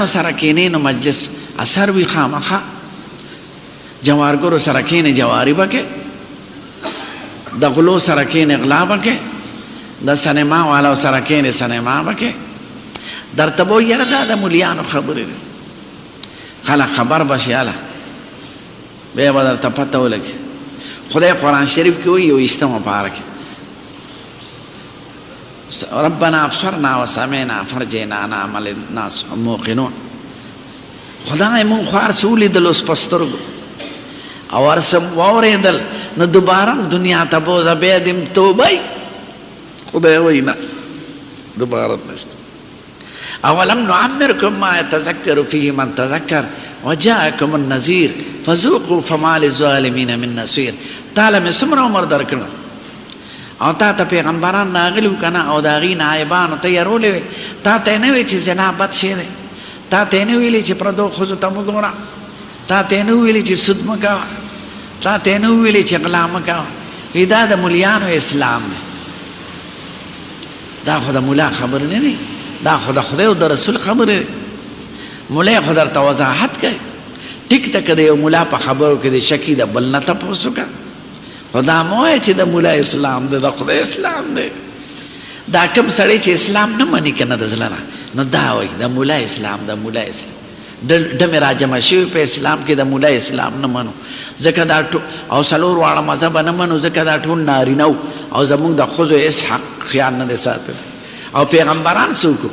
سره کینې نو مجلس اثر وي خامخا جوارګرو سره کینې جواري بکې د غلو سره کینې غلا بکې د سینما والو سره کینې سینما بکې درته به یاره دا د مولیانو خبرې دي خلک خبر بشي اله بیا به درته پته ولګي خدای قرآن شریف کې وایي یو ایستمه پاره کې ربنا ابصرنا وسمعنا فرجعنا نعمل الناس موقنون خدای مون خوار سولیدل اوس په سترګو او ورسم واورېدل نو دوباره دنیا ته بوځه بیا دې توبه خدای وایي نه دوباره نشته اولم نعمركم ما يتذكر فيه من تذكر وجاءكم النذير فذوقوا فما للظالمين من نصير تعالی مې څومره عمر درکړو او تا ته پیغمبران راغلي وو که نه او د هغې نایبانو ته یې رولې وې تا ته یې نه ویل چې زنا بد شی دی تا ته یې نه ویلې چې پردو ښځو ته مه ګوره تا ته یې نه ویلې چې سود مه کوه تا ته یې نه ویلې چې غلا مه کوه وی دا د ملیانو اسلام دی دا خو د ملا خبر نه دی دا خو د خدای او د رسول خبرې دی ملا خو درته وضاحت کوي ټیک ته که د یو ملا په خبرو کې د شکي د بل نه تپوس وکړه خدا موه چې د مولا اسلام دی د خدای اسلام دی دا کوم سړی چې اسلام نه مني که نه د زړه نه نو دا وایي د مولا اسلام د مولا اسلام ډمې راجمع شوي په اسلام کې د مولا اسلام نه منو ځکه دا او څلور واړه مذهب نه منو ځکه دا ټول نارینه او زمونږ د ښځو هېڅ حق خیال نه دی ساتلی او پیغمبران څوک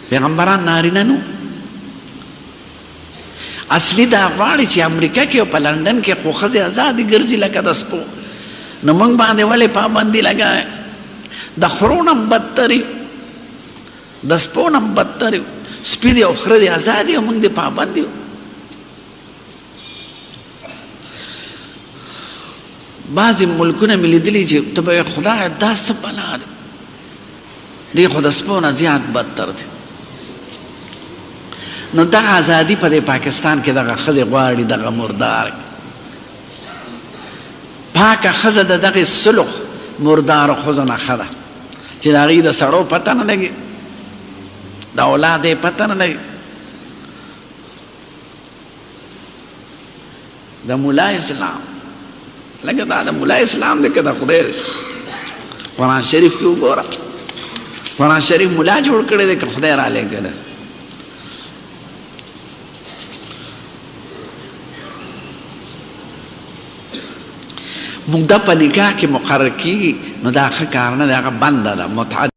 پیغمبران نارینه نو اصلي دا غواړي چې امریکا کې او په لندن کې خو ښځې ازادې ګرځي لکه د سپو نو موږ باندې ولې پابندي لګوي د خرو نه هم بدتر یو د سپو نه هم بدتر یو سپي دي او خره دي ازاد یو موږ دې پابند یو بعضې ملکونه مې لیدلي چې ته به یې خدایه دا څه بلا دی دی خو د سپو نه زیات بدتر دی نو دغه ازادي په دې پاکستان کې دغه ښځې غواړي دغه مردار پاکه ښځه د دغې سلو مردارو ښځو نه ښه ده چې د هغې د سړو پته نه لګي د اولاد یې پته نه لګي د ملا اسلام لکه دا د ملا اسلام دی که د خدای دی قرآن شریف کې وګوره قرآن شریف ملا جوړ کړی دی که خدای را لېږلی موږ دا په نکاح کې مقرر کېږي نو دا ښه کار نه دی هغه بنده ده متعد